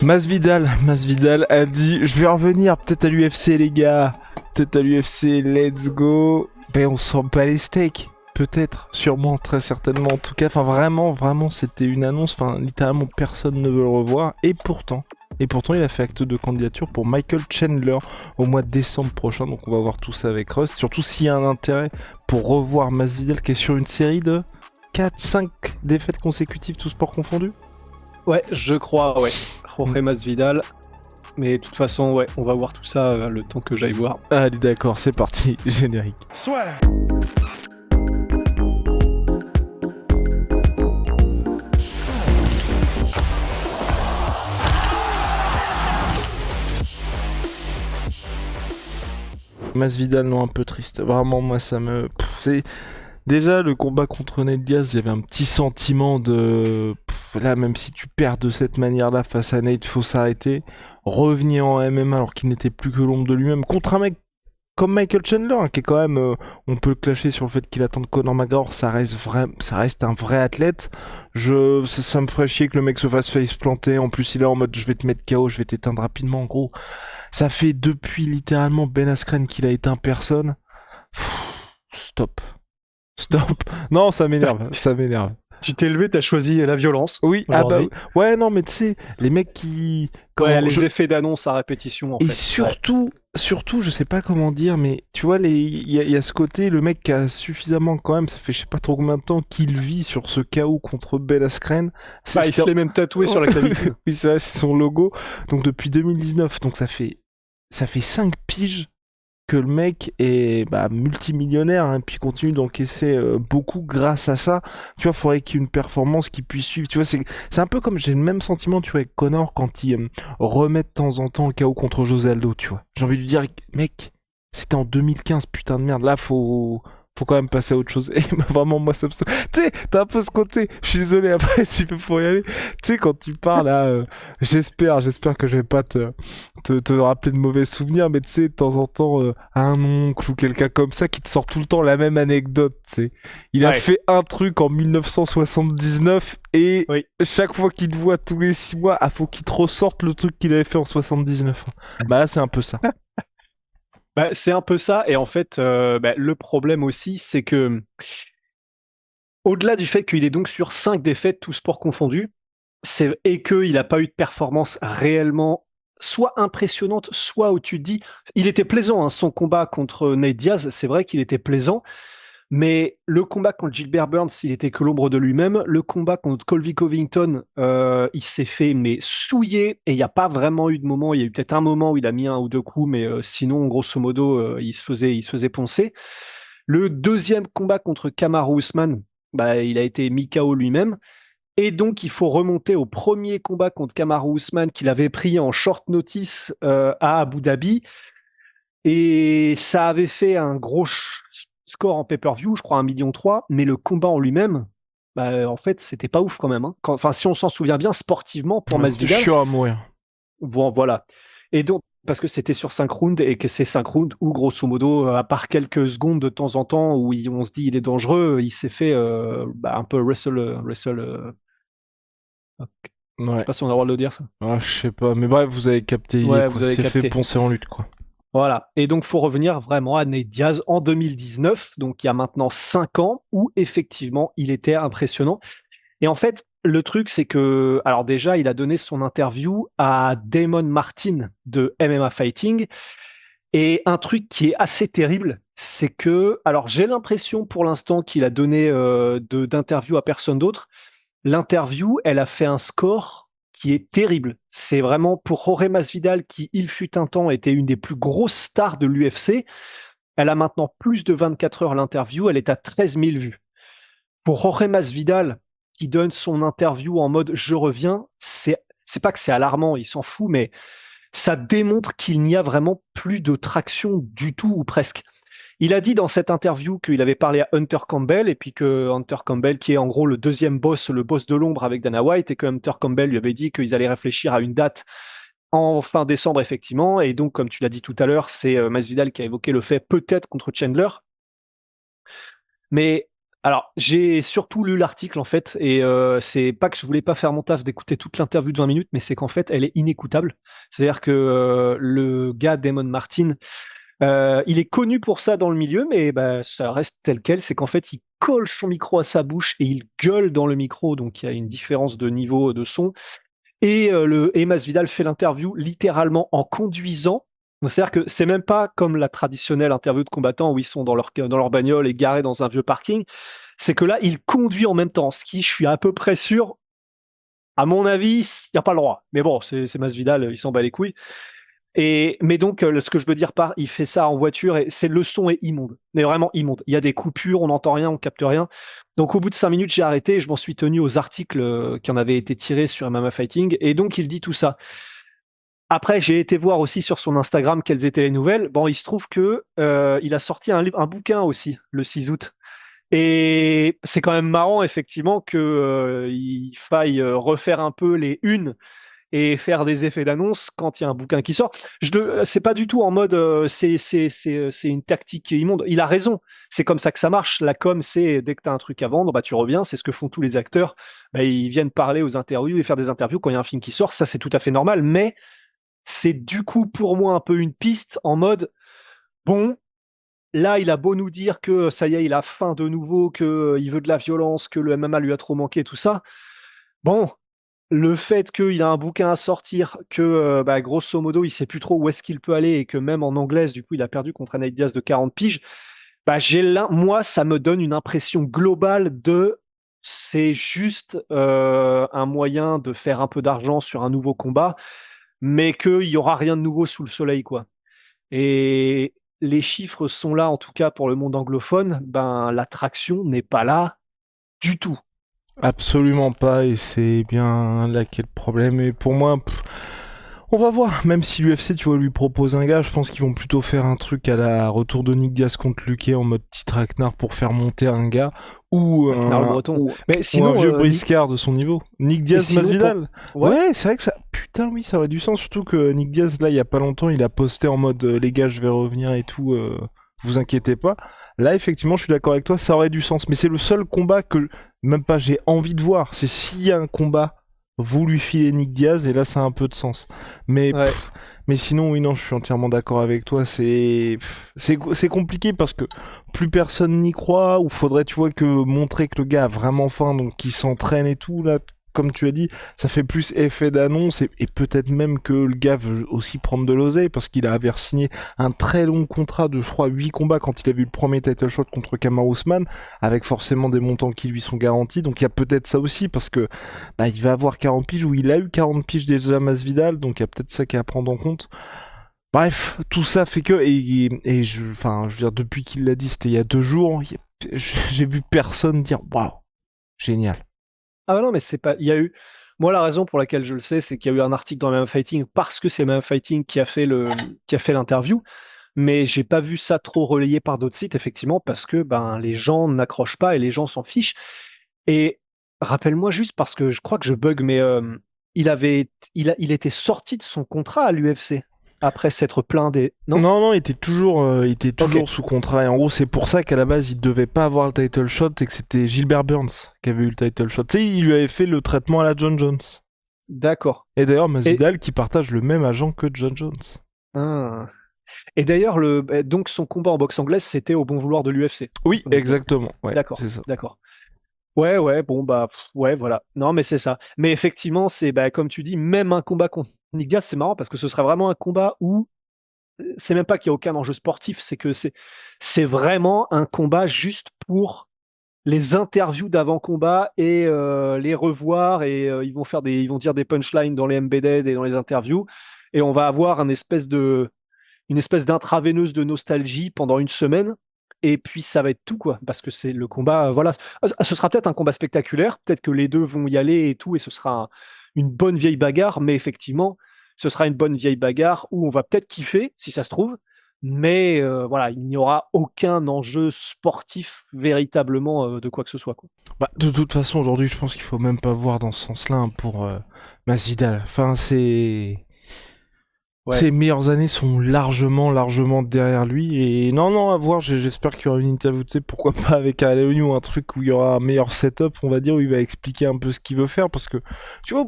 Masvidal a dit je vais revenir peut-être à l'UFC les gars, peut-être à l'UFC, let's go. Ben on sent pas les steaks, peut-être, sûrement, très certainement en tout cas. Enfin vraiment c'était une annonce. Enfin littéralement personne ne veut le revoir et pourtant il a fait acte de candidature pour Michael Chandler au mois de décembre prochain. Donc on va voir tout ça avec Rust. Surtout s'il y a un intérêt pour revoir Masvidal qui est sur une série de 4-5 défaites consécutives, tous sports confondus. Ouais, je crois, ouais. Jorge Masvidal. Mais de toute façon, ouais, on va voir tout ça le temps que j'aille voir. Allez d'accord, c'est parti, générique. Soit. Masvidal, non, un peu triste. Vraiment, moi, ça me... c'est... Déjà, le combat contre Nate Diaz, il y avait un petit sentiment de... là, même si tu perds de cette manière-là face à Nate, faut s'arrêter. Revenir en MMA alors qu'il n'était plus que l'ombre de lui-même. Contre un mec comme Michael Chandler, hein, qui est quand même... on peut le clasher sur le fait qu'il attend Conor McGregor, ça reste un vrai athlète. Ça me ferait chier que le mec se fasse face planter. En plus, il est en mode, je vais te mettre KO, je vais t'éteindre rapidement, en gros. Ça fait depuis littéralement Ben Askren qu'il a éteint personne. Stop. Non, ça m'énerve, ça m'énerve. Tu t'es levé, t'as choisi la violence. Oui, ah bah ouais, non, mais tu sais, les mecs qui... les effets d'annonce à répétition, en fait. Et surtout, je sais pas comment dire, mais tu vois, il y a ce côté, le mec qui a suffisamment quand même, ça fait je sais pas trop combien de temps qu'il vit sur ce chaos contre Ben Askren. Il se l'est même tatoué sur la clavicule. Oui, c'est vrai, c'est son logo. Donc depuis 2019, donc ça fait 5 piges que le mec est multimillionnaire, hein, puis continue d'encaisser beaucoup grâce à ça. Tu vois, il faudrait qu'il y ait une performance qui puisse suivre. Tu vois, c'est un peu comme j'ai le même sentiment, tu vois, avec Conor quand il remet de temps en temps le KO contre José Aldo, tu vois. J'ai envie de lui dire, mec, c'était en 2015, putain de merde. Là, faut quand même passer à autre chose. Et vraiment, moi, ça me... Tu sais, t'as un peu ce côté, je suis désolé, après, tu peux pour y aller. Tu sais, quand tu parles, là, j'espère que je vais pas te rappeler de mauvais souvenirs, mais tu sais, de temps en temps, un oncle ou quelqu'un comme ça qui te sort tout le temps la même anecdote, tu sais. Il a fait un truc en 1979 et chaque fois qu'il te voit tous les 6 mois, faut qu'il te ressorte le truc qu'il avait fait en 79. Bah là, c'est un peu ça. C'est un peu ça, et en fait, le problème aussi, c'est que, au-delà du fait qu'il est donc sur 5 défaites, tous sports confondus, et qu'il n'a pas eu de performance réellement soit impressionnante, soit où tu te dis, il était plaisant, hein, son combat contre Nate Diaz, c'est vrai qu'il était plaisant, mais le combat contre Gilbert Burns, il était que l'ombre de lui-même. Le combat contre Colby Covington, il s'est fait souiller, et il n'y a pas vraiment eu de moment. Il y a eu peut-être un moment où il a mis un ou deux coups, mais sinon, grosso modo, il se faisait poncer. Le deuxième combat contre Kamaru Usman, il a été mis KO lui-même. Et donc, il faut remonter au premier combat contre Kamaru Usman qu'il avait pris en short notice à Abu Dhabi. Et ça avait fait un gros score en pay-per-view, je crois 1,3 million, mais le combat en lui-même, en fait, c'était pas ouf quand même. Hein. Enfin, si on s'en souvient bien, sportivement, pour Masvidal. C'était chiant à mourir. Bon, voilà. Et donc, parce que c'était sur 5 rounds, et que c'est 5 rounds où, grosso modo, à part quelques secondes de temps en temps où on se dit il est dangereux, il s'est fait un peu wrestle. Je sais pas si on a le droit de le dire, ça. Ah, je sais pas, mais bref, vous avez capté. Ouais, vous avez capté. Fait poncer en lutte, quoi. Voilà. Et donc, faut revenir vraiment à Nate Diaz en 2019, donc il y a maintenant 5 ans, où effectivement, il était impressionnant. Et en fait, le truc, c'est que, alors déjà, il a donné son interview à Damon Martin de MMA Fighting. Et un truc qui est assez terrible, c'est que, alors j'ai l'impression pour l'instant qu'il a donné d'interview à personne d'autre. L'interview, elle a fait un score qui est terrible. C'est vraiment pour Jorge Masvidal, qui, il fut un temps, était une des plus grosses stars de l'UFC. Elle a maintenant plus de 24 heures l'interview, elle est à 13 000 vues. Pour Jorge Masvidal, qui donne son interview en mode je reviens, c'est pas que c'est alarmant, il s'en fout, mais ça démontre qu'il n'y a vraiment plus de traction du tout, ou presque. Il a dit dans cette interview qu'il avait parlé à Hunter Campbell, et puis que Hunter Campbell, qui est en gros le deuxième boss, le boss de l'ombre avec Dana White, et que Hunter Campbell lui avait dit qu'ils allaient réfléchir à une date en fin décembre, effectivement. Et donc, comme tu l'as dit tout à l'heure, c'est Masvidal qui a évoqué le fait peut-être contre Chandler. Mais Alors, j'ai surtout lu l'article en fait, et c'est pas que je voulais pas faire mon taf d'écouter toute l'interview de 20 minutes, mais c'est qu'en fait, elle est inécoutable. C'est-à-dire que le gars Damon Martin, il est connu pour ça dans le milieu, mais bah, ça reste tel quel. C'est qu'en fait, il colle son micro à sa bouche et il gueule dans le micro, donc il y a une différence de niveau de son. Et Masvidal fait l'interview littéralement en conduisant. Donc, c'est-à-dire que c'est même pas comme la traditionnelle interview de combattants où ils sont dans leur bagnole et garés dans un vieux parking. C'est que là, il conduit en même temps. Ce qui, je suis à peu près sûr, à mon avis, il n'y a pas le droit. Mais bon, c'est Masvidal, il s'en bat les couilles. Mais donc, ce que je veux dire par, il fait ça en voiture et le son est immonde. Mais vraiment immonde. Il y a des coupures, on n'entend rien, on capte rien. Donc, au bout de 5 minutes, j'ai arrêté et je m'en suis tenu aux articles qui en avaient été tirés sur MMA Fighting. Et donc, il dit tout ça. Après, j'ai été voir aussi sur son Instagram quelles étaient les nouvelles. Bon, il se trouve que il a sorti un bouquin aussi le 6 août. Et c'est quand même marrant, effectivement, que il faille refaire un peu les unes et faire des effets d'annonce quand il y a un bouquin qui sort. C'est pas du tout en mode c'est une tactique immonde. Il a raison. C'est comme ça que ça marche. La com, c'est dès que tu as un truc à vendre, bah tu reviens. C'est ce que font tous les acteurs. Bah, ils viennent parler aux interviews et faire des interviews quand il y a un film qui sort. Ça, c'est tout à fait normal. Mais c'est du coup pour moi un peu une piste en mode bon. Là, il a beau nous dire que ça y est, il a faim de nouveau, que il veut de la violence, que le MMA lui a trop manqué, tout ça. Bon, le fait qu'il a un bouquin à sortir, que bah, grosso modo, il sait plus trop où est-ce qu'il peut aller et que même en anglaise, du coup, il a perdu contre un Nate Diaz de 40 piges, bah, moi, ça me donne une impression globale de c'est juste un moyen de faire un peu d'argent sur un nouveau combat, mais qu'il y aura rien de nouveau sous le soleil, quoi. Et les chiffres sont là, en tout cas pour le monde anglophone, ben l'attraction n'est pas là du tout. Absolument pas, et c'est bien là qu'est le problème. Et pour moi, on va voir. Même si l'UFC, tu vois, lui propose un gars, je pense qu'ils vont plutôt faire un truc à la retour de Nick Diaz contre Luque en mode petit traquenard pour faire monter un gars ou Traquenard le un, Breton. ou, Mais ou un sinon, vieux briscard de son niveau. Nick et Diaz sinon pour, Masvidal. ouais, Ouais, c'est vrai que ça. Putain, oui, ça aurait du sens. Surtout que Nick Diaz, là, il y a pas longtemps, il a posté en mode les gars, je vais revenir et tout. Vous inquiétez pas. Là, effectivement, je suis d'accord avec toi, ça aurait du sens. Mais c'est le seul combat que même pas j'ai envie de voir. C'est s'il y a un combat, vous lui filez Nick Diaz et là, ça a un peu de sens. Mais ouais. mais sinon, oui, non, je suis entièrement d'accord avec toi. C'est compliqué parce que plus personne n'y croit, ou faudrait, tu vois, que montrer que le gars a vraiment faim, donc qu'il s'entraîne et tout, là, comme tu as dit, ça fait plus effet d'annonce, et peut-être même que le gars veut aussi prendre de l'oseille parce qu'il avait signé un très long contrat de, je crois, 8 combats quand il a vu le premier title shot contre Kamaru Usman, avec forcément des montants qui lui sont garantis. Donc il y a peut-être ça aussi parce que bah, il va avoir 40 piges, ou il a eu 40 piges déjà Masvidal, donc il y a peut-être ça qui est à prendre en compte. Bref, tout ça fait que, enfin, je veux dire, depuis qu'il l'a dit, c'était il y a 2 jours, j'ai vu personne dire waouh, génial. Ah bah non, mais c'est pas. Il y a eu. Moi, la raison pour laquelle je le sais, c'est qu'il y a eu un article dans MMA Fighting parce que c'est MMA Fighting qui a fait l'interview. Mais j'ai pas vu ça trop relayé par d'autres sites, effectivement, parce que ben les gens n'accrochent pas et les gens s'en fichent. Et rappelle-moi juste parce que je crois que je bug, mais il était sorti de son contrat à l'UFC après s'être plaint des. Non? Non, non, il était Ok, toujours sous contrat. Et en gros, c'est pour ça qu'à la base, il devait pas avoir le title shot et que c'était Gilbert Burns qui avait eu le title shot. Tu sais, il lui avait fait le traitement à la John Jones. d'accord. Et d'ailleurs, Et, Masvidal qui partage le même agent que John Jones. ah. Et d'ailleurs, donc son combat en boxe anglaise, c'était au bon vouloir de l'UFC. Oui, Donc, exactement. Ouais, d'accord, c'est ça. d'accord. Ouais, ouais, bon, bah, ouais, voilà. Non, mais c'est ça. Mais effectivement, c'est, bah, comme tu dis, même un combat contre Nick Diaz, c'est marrant parce que ce serait vraiment un combat où c'est même pas qu'il y a aucun enjeu sportif, c'est que c'est vraiment un combat juste pour les interviews d'avant-combat et les revoir et ils vont dire des punchlines dans les embedded et dans les interviews et on va avoir une espèce d'intraveineuse de nostalgie pendant une semaine. Et puis ça va être tout, quoi, parce que c'est le combat, voilà. Ce sera peut-être un combat spectaculaire, peut-être que les deux vont y aller et tout, et ce sera une bonne vieille bagarre, mais effectivement, ce sera une bonne vieille bagarre où on va peut-être kiffer, si ça se trouve, mais voilà, il n'y aura aucun enjeu sportif véritablement de quoi que ce soit, quoi. Bah, de toute façon, aujourd'hui, je pense qu'il faut même pas voir dans ce sens-là hein, pour Masvidal. Enfin, c'est. Ouais. Ses meilleures années sont largement derrière lui. Et non, non, à voir. J'espère qu'il y aura une interview, tu sais, pourquoi pas avec Alain ou un truc où il y aura un meilleur setup, on va dire, où il va expliquer un peu ce qu'il veut faire. Parce que, tu vois,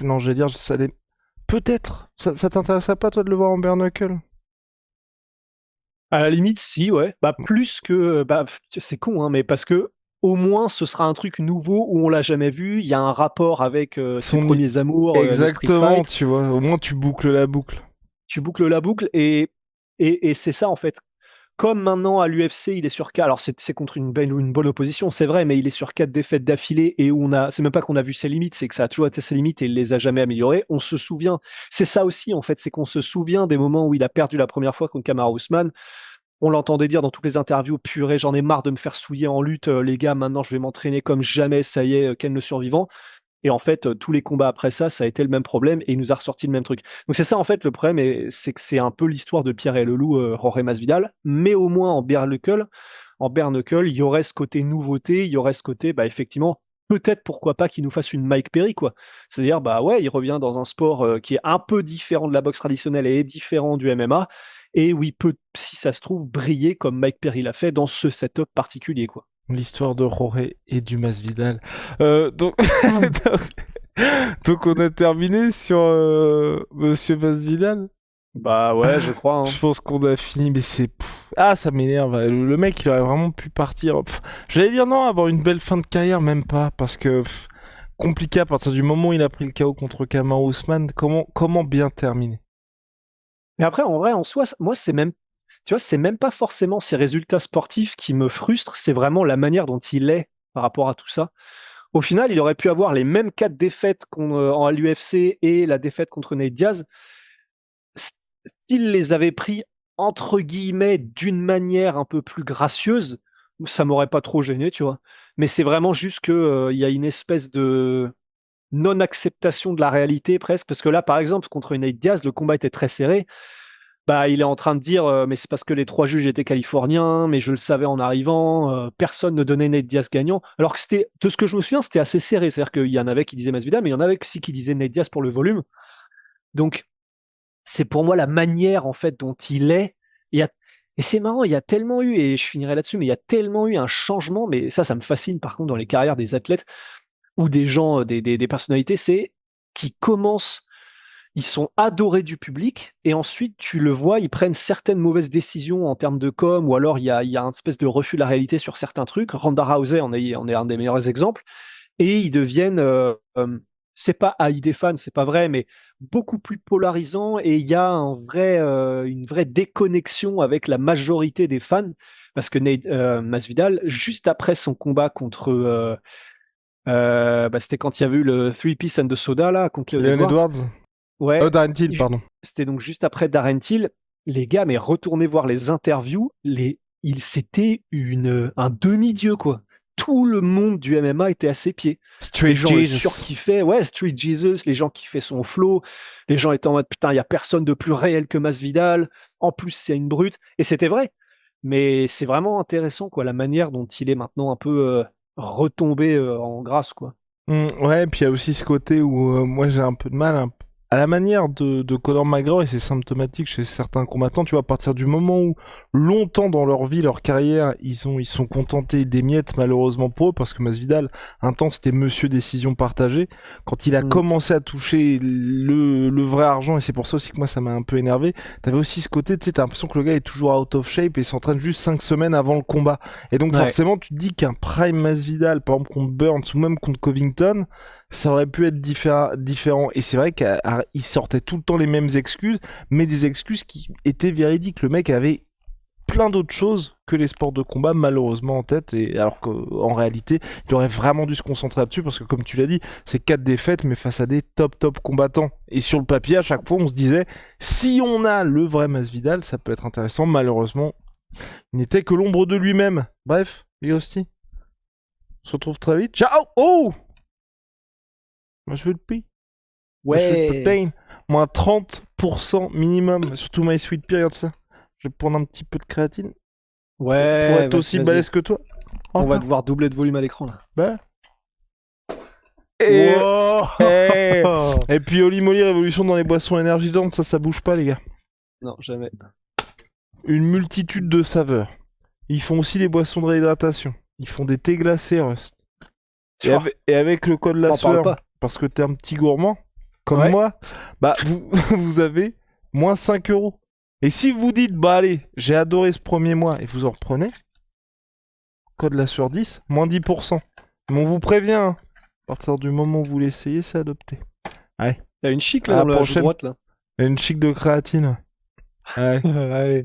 non, je vais dire, ça allait. Peut-être. Ça t'intéresserait pas, toi, de le voir en bare knuckle? À la limite, si, ouais. Bah, plus que. Bah, c'est con, hein, mais parce que au moins ce sera un truc nouveau où on l'a jamais vu. Il y a un rapport avec ses Son i- premiers amours de Street Exactement, Fight. tu vois. Au moins, tu boucles la boucle. Tu boucles la boucle et c'est ça en fait. Comme maintenant à l'UFC, il est sur 4, alors c'est contre une bonne opposition, c'est vrai, mais il est sur 4 défaites d'affilée et où c'est même pas qu'on a vu ses limites, c'est que ça a toujours été ses limites et il les a jamais améliorées. On se souvient, c'est ça aussi en fait, c'est qu'on se souvient des moments où il a perdu la première fois contre Kamaru Usman. On l'entendait dire dans toutes les interviews, purée, j'en ai marre de me faire souiller en lutte, les gars, maintenant je vais m'entraîner comme jamais, ça y est, Ken le survivant. Et en fait, tous les combats après ça, ça a été le même problème et il nous a ressorti le même truc. Donc c'est ça en fait le problème, et c'est que c'est un peu l'histoire de Pierre et le Loup, Jorge Masvidal, mais au moins en bare knuckle, il y aurait ce côté nouveauté, il y aurait ce côté, bah effectivement, peut-être pourquoi pas qu'il nous fasse une Mike Perry quoi. C'est-à-dire bah ouais, il revient dans un sport qui est un peu différent de la boxe traditionnelle et différent du MMA, et où il peut, si ça se trouve, briller comme Mike Perry l'a fait dans ce setup particulier quoi. L'histoire de Jorge et du Masvidal. Donc... donc on a terminé sur Monsieur Masvidal. Bah ouais, je crois, Je hein. pense qu'on a fini, mais c'est... Ah, ça m'énerve. Le mec, il aurait vraiment pu partir. J'allais dire non, avoir une belle fin de carrière, même pas. Parce que compliqué à partir du moment où il a pris le KO contre Kamaru Usman. Comment bien terminer? Mais après, en vrai, en soi, moi, c'est même, tu vois, c'est même pas forcément ses résultats sportifs qui me frustrent, c'est vraiment la manière dont il est par rapport à tout ça. Au final, il aurait pu avoir les mêmes 4 défaites à l'UFC et la défaite contre Nate Diaz. S'il les avait pris, entre guillemets, d'une manière un peu plus gracieuse, ça m'aurait pas trop gêné, tu vois. Mais c'est vraiment juste que, il y a une espèce de non-acceptation de la réalité presque, parce que là, par exemple, contre Nate Diaz, le combat était très serré. Bah, il est en train de dire, mais c'est parce que les 3 juges étaient californiens, mais je le savais en arrivant, personne ne donnait Nate Diaz gagnant. Alors que c'était, de ce que je me souviens, c'était assez serré. C'est-à-dire qu'il y en avait qui disaient Masvidal, mais il y en avait aussi qui disaient Nate Diaz pour le volume. Donc, c'est pour moi la manière, en fait, dont il est. Il y a... Et c'est marrant, il y a tellement eu, et je finirai là-dessus, mais il y a tellement eu un changement, mais ça me fascine par contre dans les carrières des athlètes ou des gens, des personnalités, c'est qui commencent, ils sont adorés du public et ensuite tu le vois, ils prennent certaines mauvaises décisions en termes de com ou alors il y a un espèce de refus de la réalité sur certains trucs. Ronda Rousey en est un des meilleurs exemples et ils deviennent, c'est pas haïs des fans, c'est pas vrai, mais beaucoup plus polarisants et il y a une vraie déconnexion avec la majorité des fans parce que Masvidal, juste après son combat contre bah, c'était quand il y avait eu le Three Piece and the Soda là contre Leon Leon Edwards. Edwards? Ouais, Darren Till, pardon. c'était donc juste après Darren Till. Les gars, mais retournez voir les interviews. C'était un demi-dieu, quoi. Tout le monde du MMA était à ses pieds. Les Street gens le Jesus. surkiffaient. Ouais, Street Jesus, les gens kiffaient son flow. Les gens étaient en mode, putain, il n'y a personne de plus réel que Masvidal. En plus, c'est une brute. Et c'était vrai. Mais c'est vraiment intéressant, quoi, la manière dont il est maintenant un peu retombé en grâce, quoi. Ouais, puis il y a aussi ce côté où moi j'ai un peu de mal, à la manière de Conor McGregor, et c'est symptomatique chez certains combattants, tu vois, à partir du moment où longtemps dans leur vie, leur carrière, ils sont contentés des miettes malheureusement pour eux, parce que Masvidal, un temps c'était monsieur décision partagée, quand il a Mm. commencé à toucher le vrai argent, et c'est pour ça aussi que moi ça m'a un peu énervé, t'avais aussi ce côté, tu sais, t'as l'impression que le gars est toujours out of shape et s'entraîne juste 5 semaines avant le combat. Et donc Ouais. forcément, tu te dis qu'un prime Masvidal, par exemple contre Burns ou même contre Covington, ça aurait pu être différent. Et c'est vrai qu'il sortait tout le temps les mêmes excuses, mais des excuses qui étaient véridiques. Le mec avait plein d'autres choses que les sports de combat malheureusement en tête, et alors qu'en réalité il aurait vraiment dû se concentrer là-dessus, parce que comme tu l'as dit, c'est 4 défaites mais face à des top combattants, et sur le papier à chaque fois on se disait si on a le vrai Masvidal ça peut être intéressant. Malheureusement il n'était que l'ombre de lui-même. Bref, Yosti, on se retrouve très vite. Ciao. Oh, moi je veux le prix. Moi je veux le Ouais. protein. Moins 30% minimum. Surtout My Sweet Pea, regarde ça. Je vais prendre un petit peu de créatine pour Ouais, être vas-y, aussi vas-y. balèze que toi. On va Encore. devoir doubler de volume à l'écran là. Bah, Et, Wow. et, et puis Oli Moly Révolution dans les boissons énergisantes, ça bouge pas les gars. Non, jamais. Une multitude de saveurs. Ils font aussi des boissons de réhydratation. Ils font des thés glacés Rust. Et avec le code la On en parle sueur, pas. parce que t'es un petit gourmand, comme Ouais. moi, bah vous avez moins 5 euros. Et si vous dites, bah allez, j'ai adoré ce premier mois, et vous en reprenez, code la sueur 10, moins 10%. Mais on vous prévient, hein, à partir du moment où vous l'essayez, c'est adopté. Allez, Il y a une chic à là la dans la joue prochaine. droite là. Et une chic de créatine. Ouais. Allez. Allez.